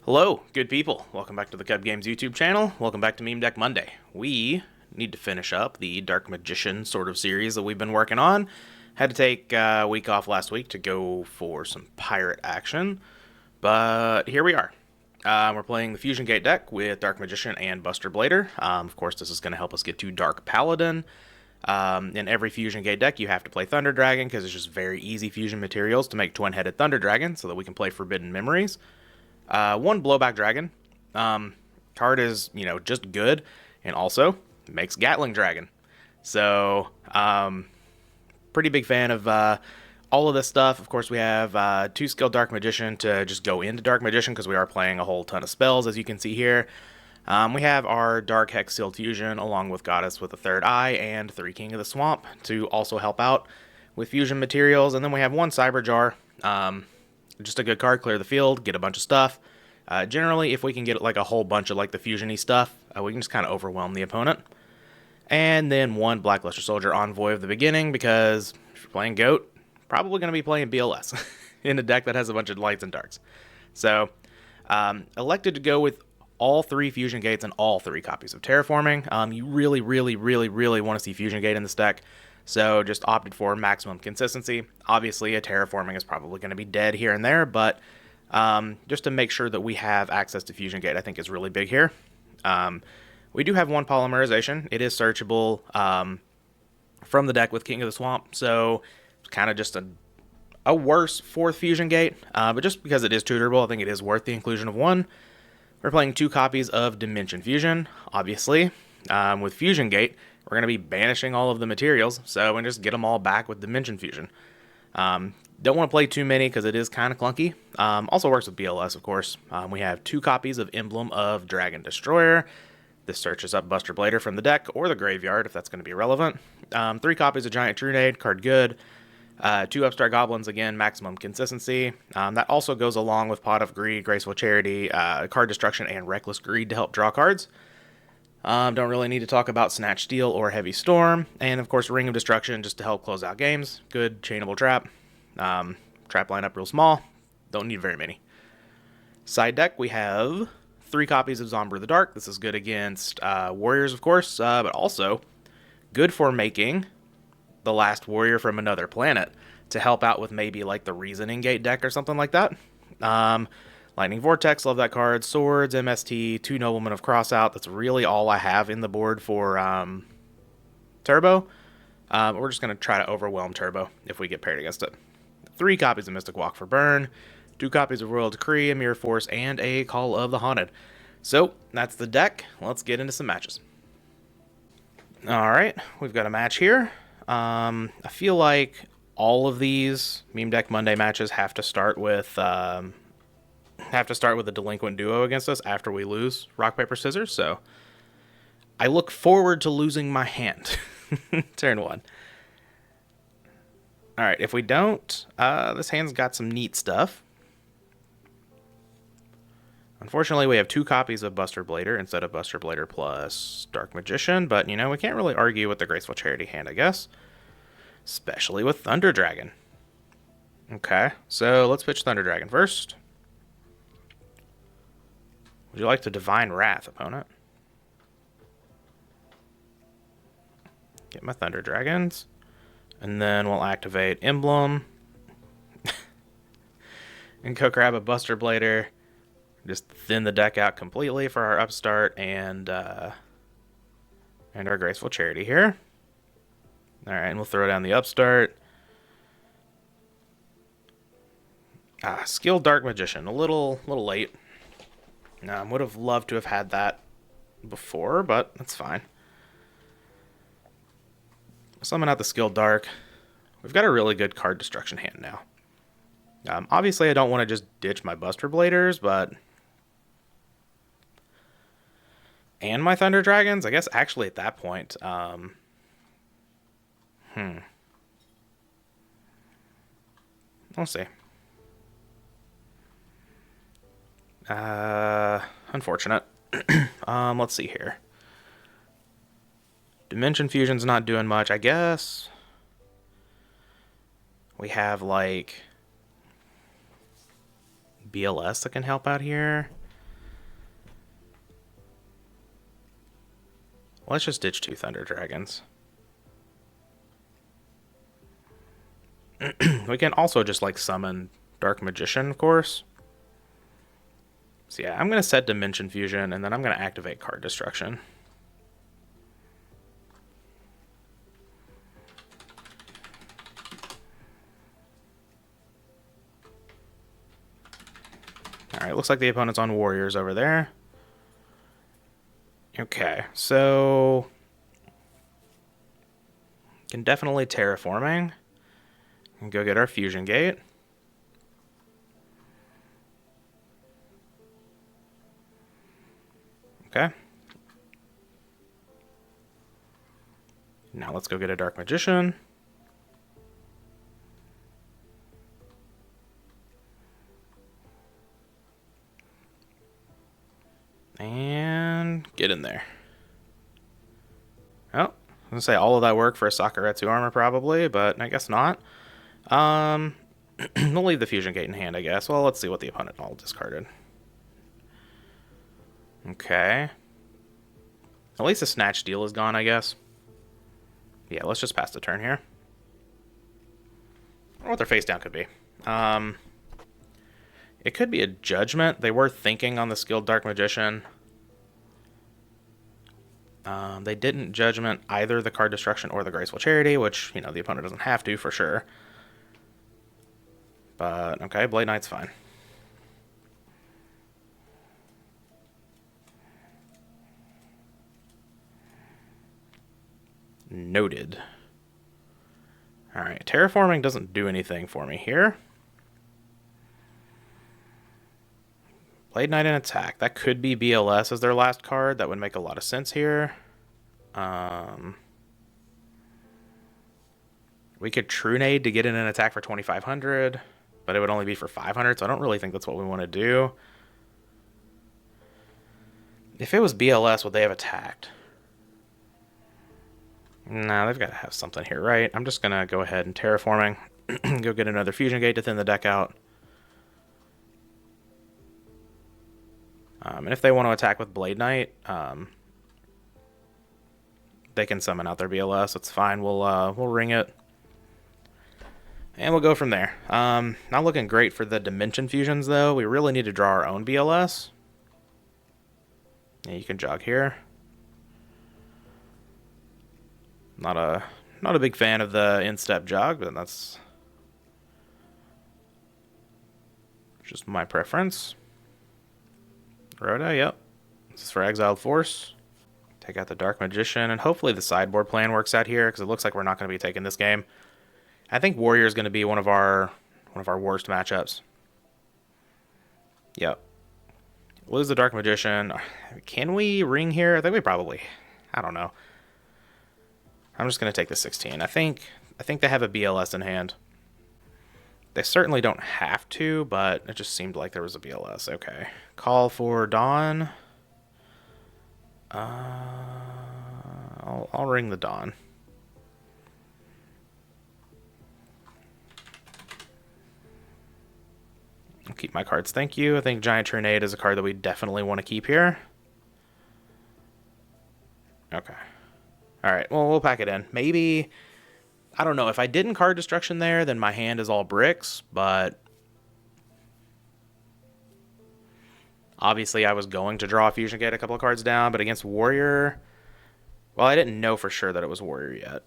Hello, good people. Welcome back to the Kuhb Games YouTube channel. Welcome back to Meme Deck Monday. We need to finish up the Dark Magician sort of series that we've been working on. Had to take a week off last week to go for some pirate action, but here we are. We're playing the Fusion Gate deck with Dark Magician and Buster Blader. Of course, this is going to help us get to Dark Paladin. In every Fusion Gate deck, you have to play Thunder Dragon because it's just very easy fusion materials to make twin-headed Thunder Dragon so that we can play Forbidden Memories. One Blowback Dragon. Card is, just good, and also makes Gatling Dragon. So, pretty big fan of all of this stuff. Of course, we have 2 skill Dark Magician to just go into Dark Magician because we are playing a whole ton of spells, as you can see here. We have our Dark Hex Sealed Fusion along with Goddess with a third eye and 3 King of the Swamp to also help out with fusion materials. And then we have 1 Cyber Jar. Just a good card, clear the field, get a bunch of stuff. Generally, if we can get like a whole bunch of like the fusion-y stuff, we can just kind of overwhelm the opponent. And then 1 Blackluster Soldier Envoy of the beginning, because if you're playing Goat, probably going to be playing BLS in a deck that has a bunch of lights and darks. So, elected to go with all 3 Fusion Gates and all 3 copies of Terraforming. You really want to see Fusion Gate in this deck. So just opted for maximum consistency. Obviously, a Terraforming is probably going to be dead here and there, but just to make sure that we have access to Fusion Gate, I think is really big here. We do have 1 Polymerization. It is searchable from the deck with King of the Swamp, so it's kind of just a worse 4th Fusion Gate, but just because it is tutorable, I think it is worth the inclusion of 1. We're playing 2 copies of Dimension Fusion, obviously. With Fusion Gate, we're going to be banishing all of the materials, so we just get them all back with Dimension Fusion. Don't want to play too many because it is kind of clunky. Also works with BLS, of course. We have 2 copies of Emblem of Dragon Destroyer. This searches up Buster Blader from the deck or the graveyard, if that's going to be relevant. 3 copies of Giant Trunade, card good. 2 Upstart Goblins, again, maximum consistency. That also goes along with Pot of Greed, Graceful Charity, Card Destruction, and Reckless Greed to help draw cards. Don't really need to talk about Snatch Steel or Heavy Storm. And, of course, Ring of Destruction just to help close out games. Good chainable trap. Trap lineup real small. Don't need very many. Side deck, we have 3 copies of Zombra the Dark. This is good against Warriors, of course, but also good for making the last Warrior from another planet to help out with maybe like the Reasoning Gate deck or something like that. Lightning Vortex, love that card. Swords, MST, 2 Noblemen of Crossout. That's really all I have in the board for Turbo. We're just going to try to overwhelm Turbo if we get paired against it. 3 copies of Mystic Walk for burn. 2 copies of Royal Decree, a Mirror Force, and a Call of the Haunted. So, that's the deck. Let's get into some matches. Alright, we've got a match here. I feel like all of these Meme Deck Monday matches have to start with a delinquent duo against us after we lose rock, paper, scissors. So I look forward to losing my hand. Turn 1. All right, if we don't, this hand's got some neat stuff. Unfortunately, we have 2 copies of Buster Blader instead of Buster Blader plus Dark Magician, but, we can't really argue with the Graceful Charity hand, I guess. Especially with Thunder Dragon. Okay, so let's pitch Thunder Dragon first. Would you like to Divine Wrath, opponent? Get my Thunder Dragons. And then we'll activate Emblem. And go grab a Buster Blader. Just thin the deck out completely for our Upstart and our Graceful Charity here. Alright, and we'll throw down the Upstart. Skilled Dark Magician. A little late. Would have loved to have had that before, but that's fine. Summon out the Skilled Dark. We've got a really good card destruction hand now. Obviously, I don't want to just ditch my Buster Bladers, but... And my Thunder Dragons? I guess actually at that point... We'll see. Unfortunate. Let's see here. Dimension Fusion's not doing much, I guess. We have, like, BLS that can help out here. Let's just ditch 2 Thunder Dragons. We can also just, like, summon Dark Magician, of course. So yeah, I'm going to set Dimension Fusion, and then I'm going to activate Card Destruction. Alright, looks like the opponent's on Warriors over there. Okay, so... can definitely Terraforming. And go get our Fusion Gate. Okay. Now let's go get a Dark Magician. And get in there. Oh, I was gonna say all of that work for a Sakuretsu armor probably, but I guess not. We'll leave the Fusion Gate in hand, I guess. Well, let's see what the opponent all discarded. Okay. At least the Snatch Steal is gone, I guess. Yeah, let's just pass the turn here. I wonder what their face down could be. It could be a Judgment. They were thinking on the skilled Dark Magician. They didn't Judgment either the Card Destruction or the Graceful Charity, which, you know, the opponent doesn't have to for sure. But, okay, Blade Knight's fine. Noted. Alright, Terraforming doesn't do anything for me here. Blade Knight and attack. That could be BLS as their last card. That would make a lot of sense here. We could True Nade to get in an attack for 2,500, but it would only be for 500, so I don't really think that's what we want to do. If it was BLS, would they have attacked? No, they've got to have something here, right? I'm just going to go ahead and Terraforming. Go get another Fusion Gate to thin the deck out. And if they want to attack with Blade Knight, they can summon out their BLS. It's fine. We'll ring it. And we'll go from there. Not looking great for the Dimension Fusions, though. We really need to draw our own BLS. Yeah, you can jog here. Not a big fan of the in-step jog, but that's just my preference. Rhoda, yep. This is for Exiled Force. Take out the Dark Magician, and hopefully the sideboard plan works out here, because it looks like we're not going to be taking this game. I think Warrior is going to be one of our worst matchups. Yep. Lose the Dark Magician. Can we ring here? I think we probably... I don't know. I'm just going to take the 16. I think they have a BLS in hand. They certainly don't have to, but it just seemed like there was a BLS. Okay. Call for Dawn. I'll ring the Dawn. I'll keep my cards, thank you. I think Giant Tornado is a card that we definitely want to keep here. Okay. Alright, well, we'll pack it in. Maybe, I don't know, if I didn't Card Destruction there, then my hand is all bricks, but obviously I was going to draw a Fusion Gate a couple of cards down, but against Warrior, well, I didn't know for sure that it was Warrior yet.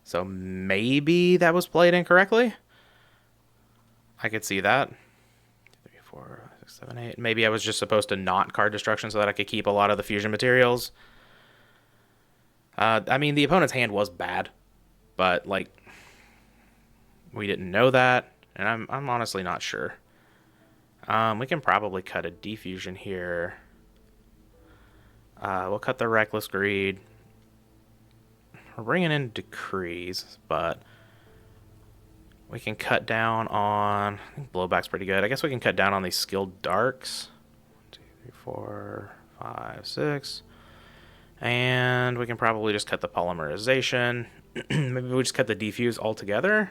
So maybe that was played incorrectly? I could see that. 3, 4, 6, 7, 8. Maybe I was just supposed to not Card Destruction so that I could keep a lot of the fusion materials. I mean, the opponent's hand was bad, but, like, we didn't know that, and I'm honestly not sure. We can probably cut a Defusion here. We'll cut the Reckless Greed. We're bringing in Decrees, but we can cut down on... I think Blowback's pretty good. I guess we can cut down on these Skilled Darks. 1, 2, 3, 4, 5, 6. And we can probably just cut the Polymerization. Maybe we just cut the Defuse altogether.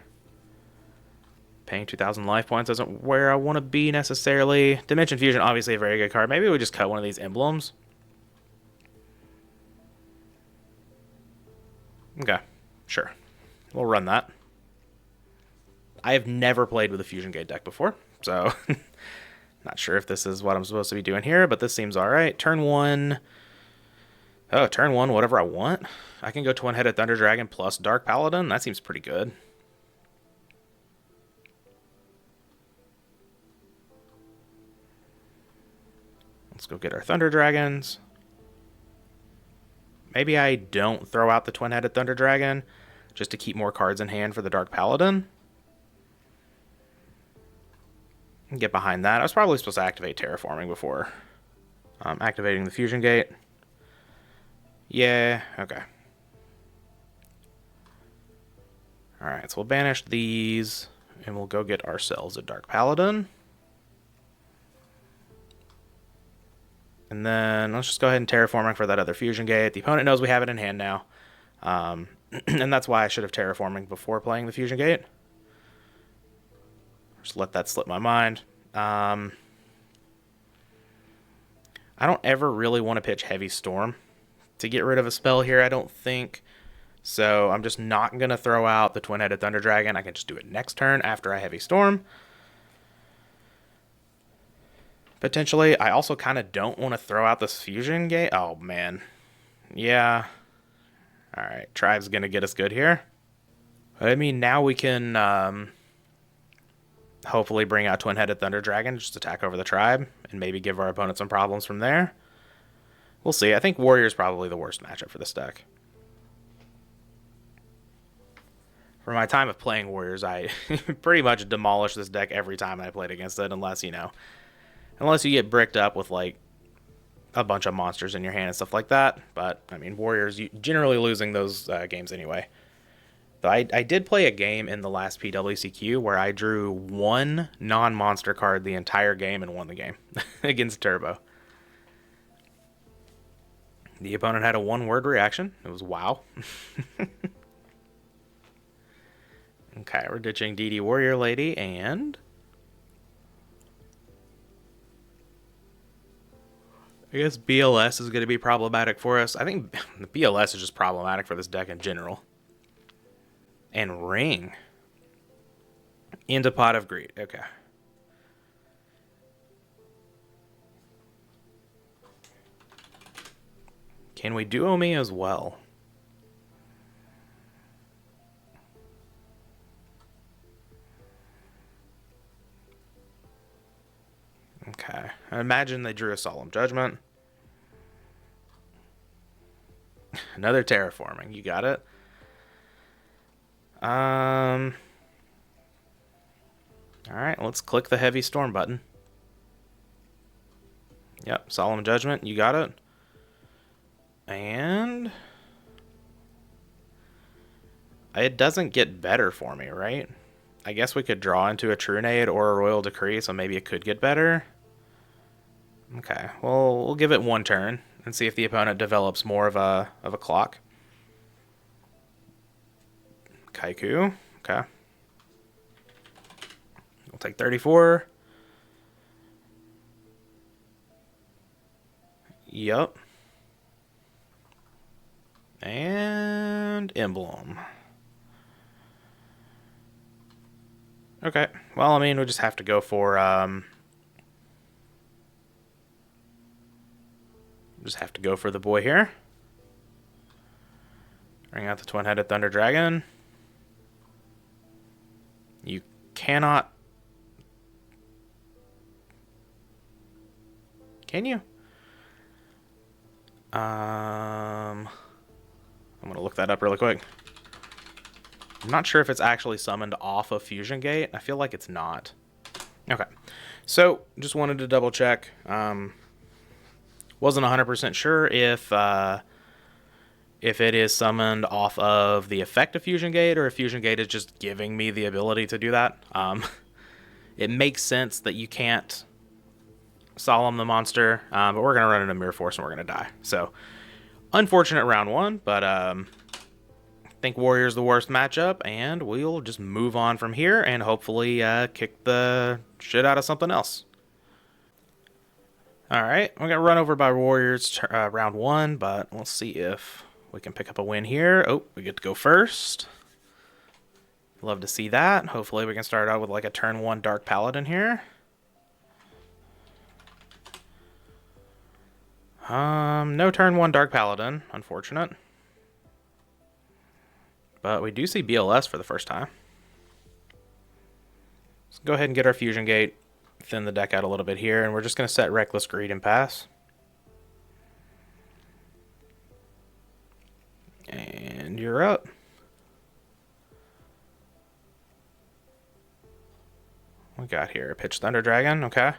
Paying 2,000 life points isn't where I want to be necessarily. Dimension Fusion, obviously a very good card. Maybe we just cut one of these emblems. Sure. We'll run that. I have never played with a Fusion Gate deck before, so not sure if this is what I'm supposed to be doing here, but this seems alright. Turn 1. Oh, turn 1, whatever I want. I can go Twin-Headed Thunder Dragon plus Dark Paladin. That seems pretty good. Let's go get our Thunder Dragons. Maybe I don't throw out the Twin-Headed Thunder Dragon just to keep more cards in hand for the Dark Paladin. Get behind that. I was probably supposed to activate Terraforming before activating the Fusion Gate. Yeah, okay. Alright, so we'll banish these, and we'll go get ourselves a Dark Paladin. And then let's just go ahead and Terraforming for that other Fusion Gate. The opponent knows we have it in hand now. And that's why I should have Terraforming before playing the Fusion Gate. Just let that slip my mind. I don't ever really want to pitch Heavy Storm to get rid of a spell here, I don't think. So I'm just not going to throw out the Twin-Headed Thunder Dragon. I can just do it next turn after I Heavy Storm. Potentially. I also kind of don't want to throw out this Fusion Gate. Oh, man. Yeah. Alright, Tribe's going to get us good here. But I mean, now we can hopefully bring out Twin-Headed Thunder Dragon, just attack over the Tribe, and maybe give our opponent some problems from there. We'll see. I think Warrior's probably the worst matchup for this deck. For my time of playing Warriors, I pretty much demolish this deck every time I played against it, unless, you know, unless you get bricked up with, like, a bunch of monsters in your hand and stuff like that. But, I mean, Warriors, generally losing those games anyway. Though I did play a game in the last PWCQ where I drew one non-monster card the entire game and won the game against Turbo. The opponent had a one-word reaction. It was wow. Okay, we're ditching DD Warrior Lady, and I guess BLS is going to be problematic for us. I think the BLS is just problematic for this deck in general. And Ring into Pot of Greed. Okay. Can we duo me as well? Okay. I imagine they drew a Solemn Judgment. Another Terraforming. You got it. Alright, let's click the Heavy Storm button. Yep, Solemn Judgment. You got it. And it doesn't get better for me, right? I guess we could draw into a Trunade or a Royal Decree, so maybe it could get better. Okay, well, we'll give it one turn and see if the opponent develops more of a clock. Kaiku, okay. We'll take 34. Yup. And Emblem. Okay, well, I mean, we just have to go for, the boy here. Bring out the Twin-Headed Thunder Dragon. You cannot... Can you? I'm going to look that up really quick. I'm not sure if it's actually summoned off of Fusion Gate. I feel like it's not. Okay. So, just wanted to double check. Wasn't 100% sure if it is summoned off of the effect of Fusion Gate, or if Fusion Gate is just giving me the ability to do that. It makes sense that you can't Solemn the monster, but we're going to run into Mirror Force and we're going to die. So, unfortunate round one, but I think Warrior's the worst matchup, and we'll just move on from here and hopefully kick the shit out of something else. Alright, we got run over by Warriors round one, but let's see if We can pick up a win here. Oh, we get to go first. Love to see that. Hopefully we can start out with like a turn 1 Dark Paladin here. No turn 1 Dark Paladin, unfortunate. But we do see BLS for the first time. Let's go ahead and get our Fusion Gate, thin the deck out a little bit here, and we're just going to set Reckless Greed and pass. And you're up. We got here? Pitch Thunder Dragon, okay.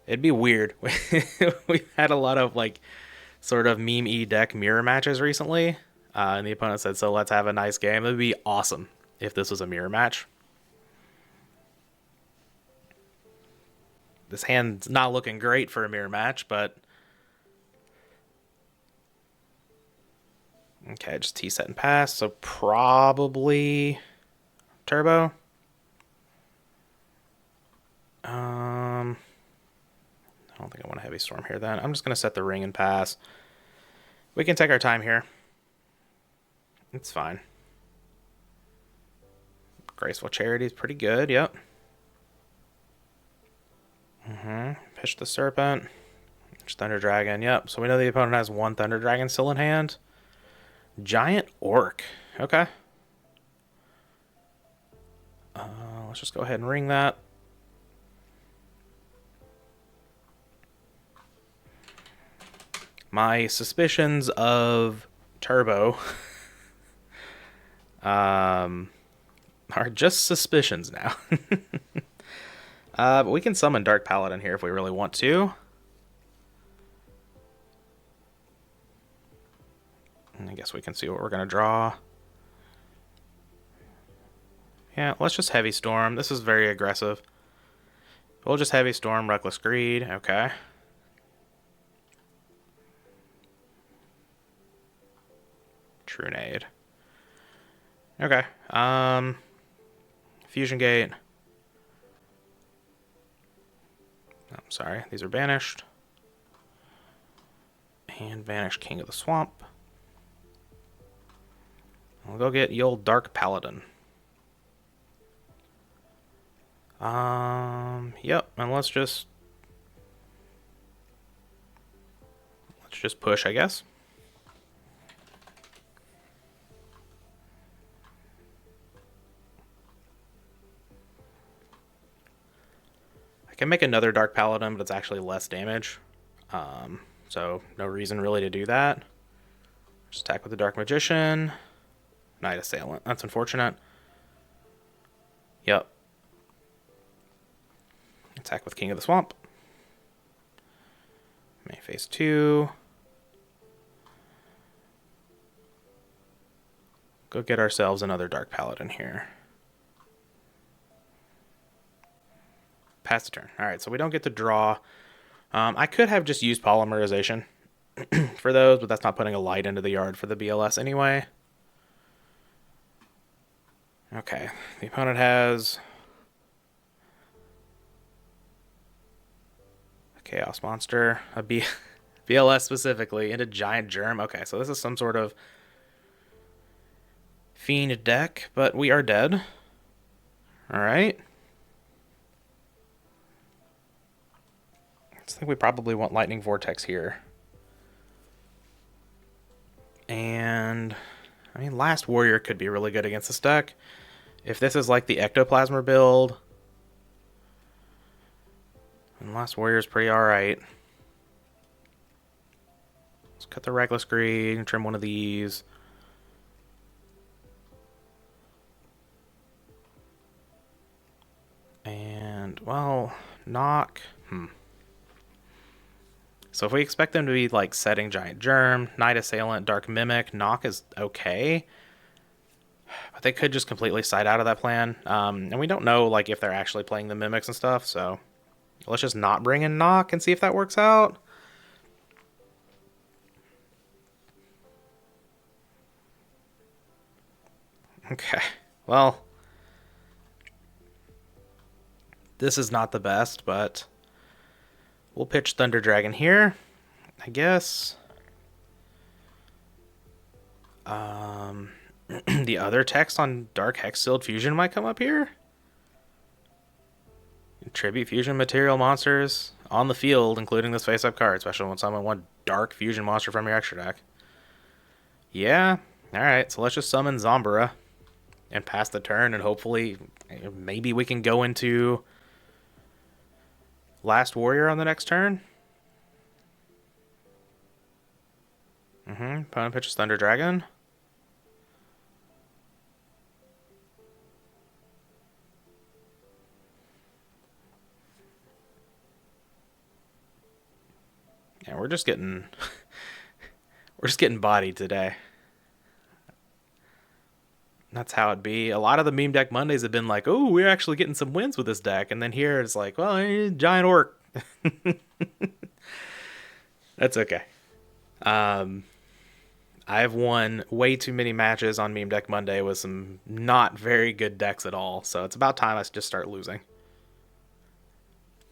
It'd be weird. We've had a lot of like sort of meme-y deck mirror matches recently. And the opponent said, so let's have a nice game. It would be awesome if this was a mirror match. This hand's not looking great for a mirror match, but... Okay, just T-set and pass, so probably turbo. I don't think I want a heavy storm here then. I'm just going to set the ring and pass. We can take our time here. It's fine. Graceful Charity is pretty good, yep. Pitch the Serpent. Pitch Thunder Dragon, yep. So we know the opponent has 1 Thunder Dragon still in hand. Giant Orc, okay. Let's just go ahead and ring that. My suspicions of turbo are just suspicions now. But we can summon Dark Paladin here if we really want to. And I guess we can see what we're going to draw. Yeah, let's just Heavy Storm. This is very aggressive. We'll just Heavy Storm, Reckless Greed. Okay. Trunade. Okay. Fusion Gate. I'm sorry, these are banished. And banish King of the Swamp. I'll go get the old Dark Paladin. Yep, and let's just push, I guess. I can make another Dark Paladin, but it's actually less damage. So no reason really to do that. Just attack with the Dark Magician. Knight Assailant. That's unfortunate. Yep. Attack with King of the Swamp. May phase 2. Go get ourselves another Dark Paladin here. Pass the turn. Alright, so we don't get to draw. I could have just used Polymerization for those, but that's not putting a light into the yard for the BLS anyway. Okay, the opponent has a Chaos Monster, a BLS specifically, and a Giant Germ. Okay, so this is some sort of Fiend deck, but we are dead. Alright. I think we probably want Lightning Vortex here. And I mean, Last Warrior could be really good against this deck. If this is like the Ectoplasmer build, and Last Warrior is pretty alright. Let's cut the Reckless Greed and trim one of these. And, well, knock. So if we expect them to be like setting Giant Germ, Knight Assailant, Dark Mimic, knock is okay. But they could just completely side out of that plan. And we don't know like if they're actually playing the Mimics and stuff, so let's just not bring in knock and see if that works out. Okay, well, this is not the best, but we'll pitch Thunder Dragon here, I guess. The other text on Dark Hex Sealed Fusion might come up here. Tribute fusion material monsters on the field, including this face-up card, especially when someone wants Dark Fusion monster from your extra deck. Yeah, alright, so let's just summon Zombara and pass the turn, and hopefully, maybe we can go into Last Warrior on the next turn. Opponent pitches Thunder Dragon. Yeah, we're just getting bodied today. That's how it be. A lot of the meme deck Mondays have been like, oh, we're actually getting some wins with this deck, and then here it's like, well, giant orc. That's okay. I've won way too many matches on meme deck Monday with some not very good decks at all, so it's about time I just start losing.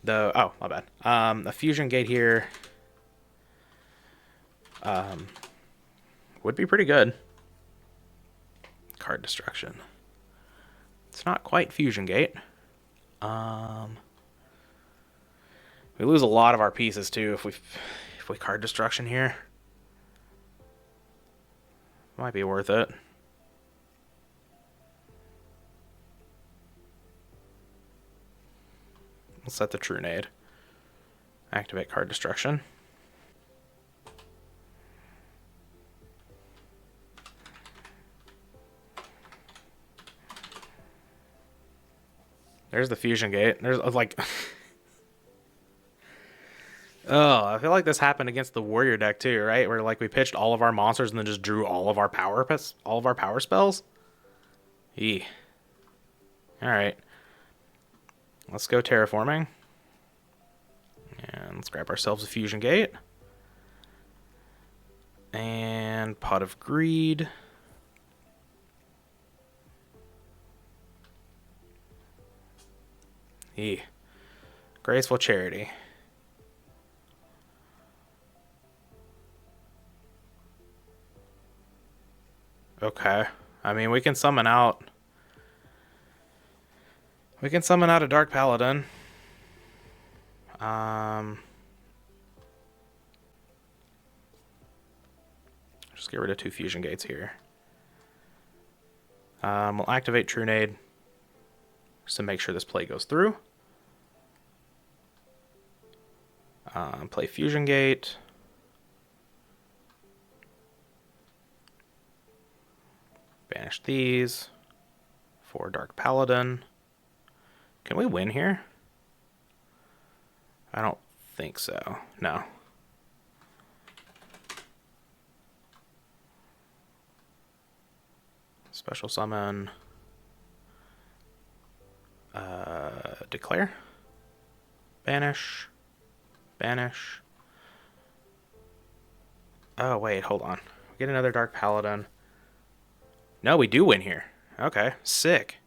Oh, my bad. A fusion gate here. Would be pretty good. Card destruction. It's not quite fusion gate. We lose a lot of our pieces too if we card destruction here. Might be worth it. We'll set the True Nade. Activate card destruction. There's the fusion gate. There's like... Oh, I feel like this happened against the warrior deck too, right? Where like we pitched all of our monsters and then just drew all of our power spells. Eee. All right. Let's go terraforming. And let's grab ourselves a fusion gate. And Pot of Greed. Eee. Graceful Charity. Okay. I mean, we can summon out a Dark Paladin. Just get rid of 2 fusion gates here. We'll activate True Nade just to make sure this play goes through. Play fusion gate. Banish these for Dark Paladin. Can we win here? I don't think so. No. Special summon. Declare. Banish. Banish. Oh, wait, hold on. We get another Dark Paladin. No, we do win here. Okay, sick.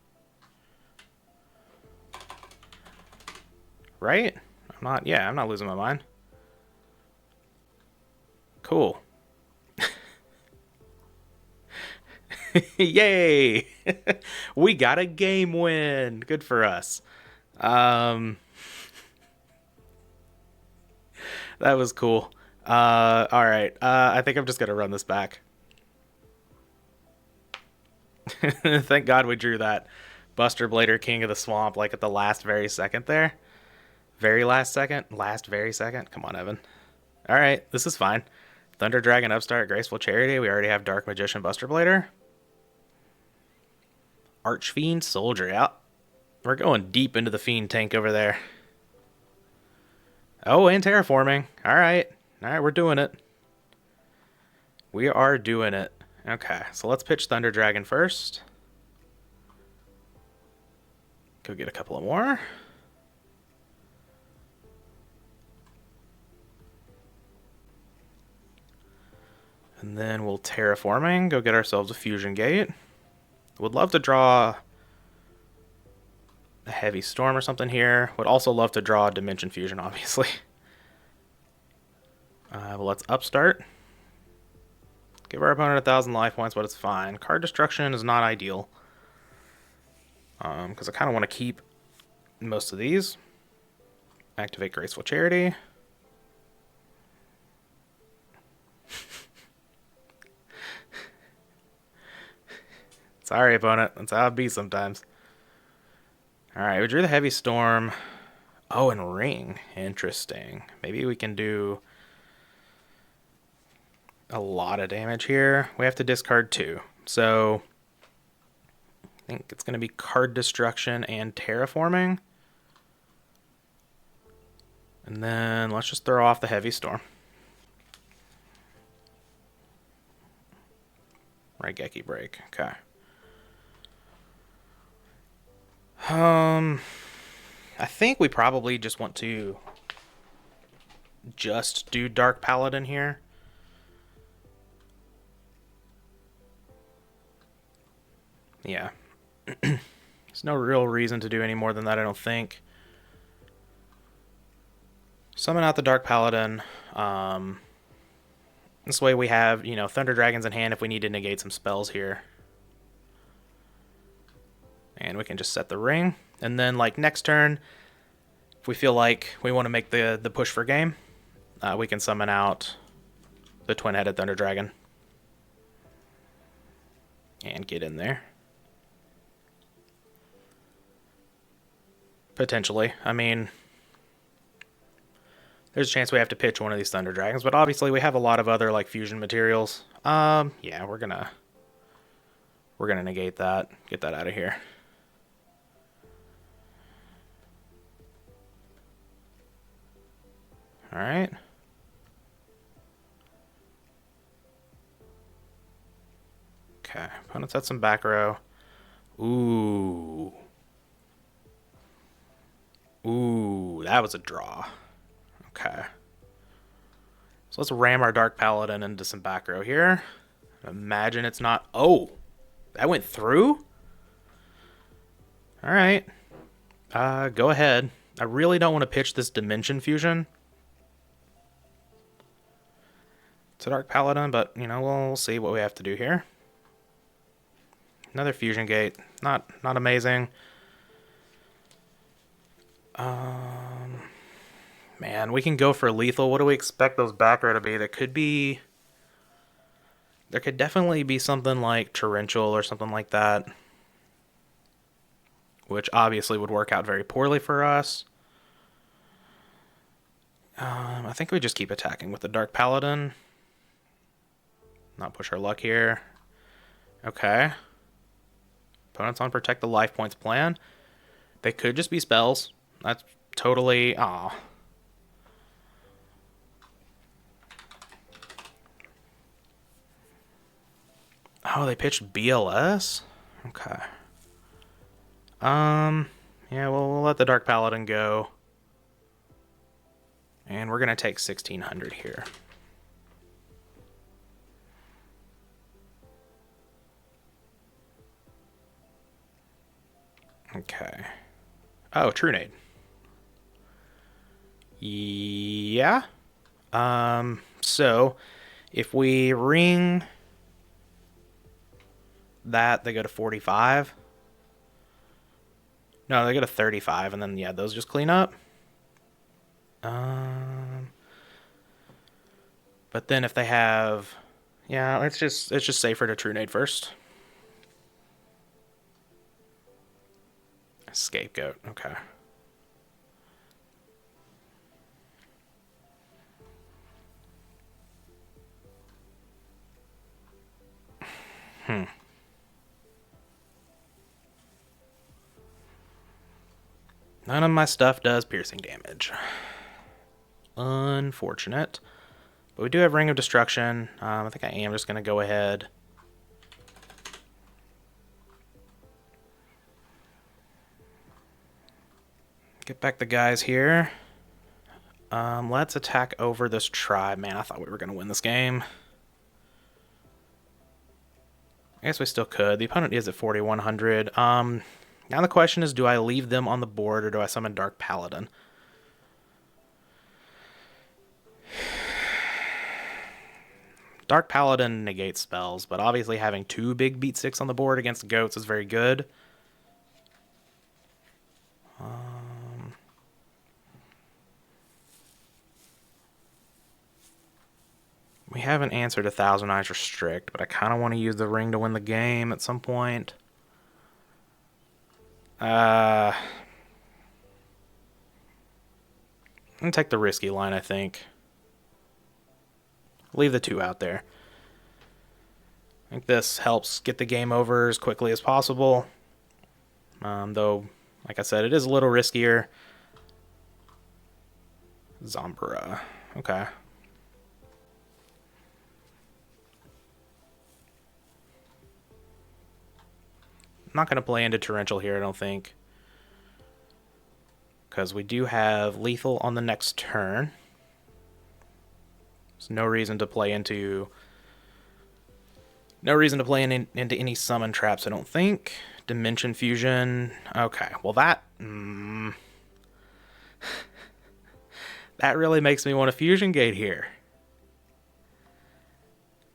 Right? I'm not losing my mind. Cool. Yay! We got a game win. Good for us. That was cool. Alright. I think I'm just gonna run this back. Thank God we drew that Buster Blader King of the Swamp like at the last very second there. Very last second? Last very second? Come on, Evan. Alright, this is fine. Thunder Dragon Upstart, Graceful Charity. We already have Dark Magician Buster Blader. Archfiend Soldier out. We're going deep into the Fiend tank over there. Oh, and terraforming. Alright. Alright, we're doing it. We are doing it. Okay, so let's pitch Thunder Dragon first. Go get a couple of more. And then we'll terraforming, go get ourselves a fusion gate. Would love to draw a heavy storm or something here. Would also love to draw a dimension fusion, obviously. Well, let's upstart. Give our opponent 1,000 life points, but it's fine. Card destruction is not ideal. Because I kind of want to keep most of these. Activate Graceful Charity. Sorry, opponent. That's how it be sometimes. Alright, we drew the Heavy Storm. Oh, and Ring. Interesting. Maybe we can do a lot of damage here. We have to discard 2. So, I think it's going to be Card Destruction and Terraforming. And then let's just throw off the Heavy Storm. Raigeki Break. Okay. I think we probably just want to just do Dark Paladin here. Yeah. There's no real reason to do any more than that, I don't think. Summon out the Dark Paladin. This way we have, you know, Thunder Dragons in hand if we need to negate some spells here. And we can just set the ring. And then, like, next turn, if we feel like we want to make the push for game, we can summon out the Twin-Headed Thunder Dragon. And get in there. Potentially. I mean, there's a chance we have to pitch one of these Thunder Dragons, but obviously we have a lot of other, like, fusion materials. Yeah, we're gonna negate that. Get that out of here. Alright. Okay, opponent's at some back row. Ooh. Ooh, that was a draw. Okay. So let's ram our Dark Paladin into some back row here. Imagine it's not... Oh! That went through? Alright. Go ahead. I really don't want to pitch this Dimension Fusion to Dark Paladin, but, you know, we'll see what we have to do here. Another Fusion Gate. Not amazing. Man, we can go for lethal. What do we expect those back row to be? There could definitely be something like Torrential or something like that, which obviously would work out very poorly for us. I think we just keep attacking with the Dark Paladin. Not push our luck here. Okay. Opponent's on Protect the Life Points plan. They could just be spells. That's totally... Aw. Oh, they pitched BLS? Okay. Yeah, we'll let the Dark Paladin go. And we're going to take 1,600 here. Okay. Oh, Trunade. Yeah. So, if we ring that, they go to 45. No, they go to 35, and then, yeah, those just clean up. But then if they have... Yeah, it's just safer to Trunade first. Scapegoat, okay. None of my stuff does piercing damage. Unfortunate. But we do have Ring of Destruction. I think I am just going to go ahead. Get back the guys here. Let's attack over this tribe. Man, I thought we were going to win this game. I guess we still could. The opponent is at 4,100. Now the question is, do I leave them on the board or do I summon Dark Paladin? Dark Paladin negates spells, but obviously having 2 big beat sticks on the board against goats is very good. We haven't answered 1,000 Eyes Restrict, but I kind of want to use the ring to win the game at some point. I'm going to take the risky line, I think. Leave the 2 out there. I think this helps get the game over as quickly as possible. Though, like I said, it is a little riskier. Zombra. Okay. I'm not going to play into Torrential here, I don't think. Because we do have lethal on the next turn. There's no reason to play into... into any summon traps, I don't think. Dimension Fusion. Okay, well that... that really makes me want a Fusion Gate here.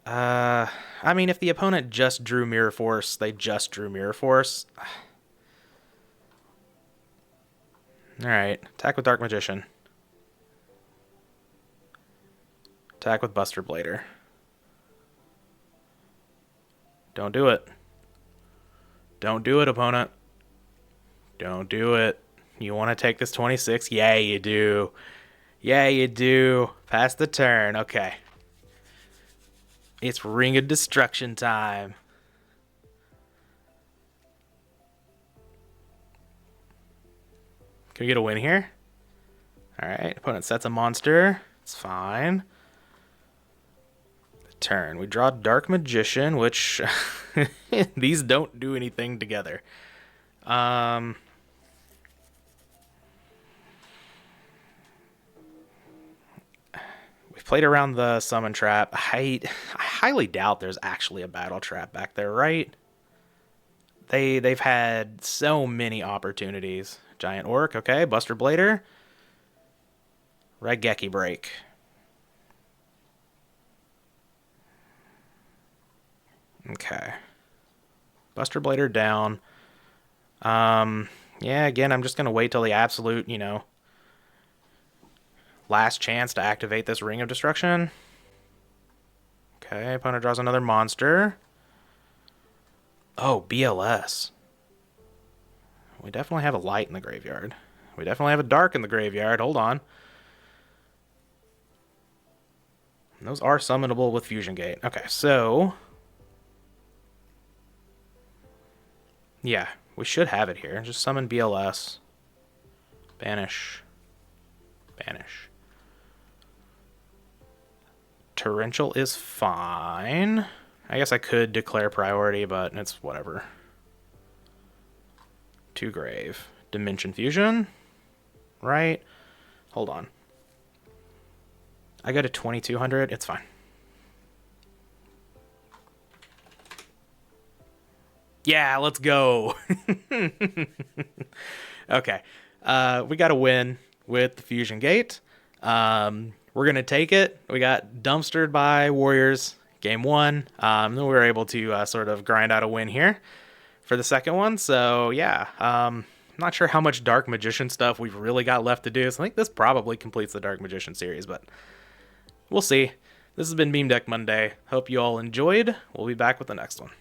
I mean, if the opponent just drew Mirror Force, they just drew Mirror Force. Alright, attack with Dark Magician. Attack with Buster Blader. Don't do it. Don't do it, opponent. Don't do it. You want to take this 26? Yeah, you do. Yeah, you do. Pass the turn. Okay. It's Ring of Destruction time. Can we get a win here? Alright, opponent sets a monster. It's fine. The turn. We draw Dark Magician, which... these don't do anything together. We've played around the summon trap. I highly doubt there's actually a battle trap back there, right? They've had so many opportunities. Giant Orc, okay. Buster Blader. Raigeki Break. Okay. Buster Blader down. Yeah, again, I'm just going to wait till the absolute, last chance to activate this Ring of Destruction. Okay, opponent draws another monster. Oh, BLS. We definitely have a light in the graveyard. We definitely have a dark in the graveyard. Hold on. And those are summonable with Fusion Gate. Okay, so... yeah, we should have it here. Just summon BLS. Banish. Banish. Torrential is fine. I guess I could declare priority, but it's whatever. 2 grave. Dimension Fusion. Right? Hold on. I go to 2200. It's fine. Yeah, let's go. Okay. We got a win with the Fusion Gate. We're going to take it. We got dumpstered by Warriors game 1. Then we were able to sort of grind out a win here for the second one. So, yeah. I'm not sure how much Dark Magician stuff we've really got left to do. So I think this probably completes the Dark Magician series, but we'll see. This has been Meme Deck Monday. Hope you all enjoyed. We'll be back with the next one.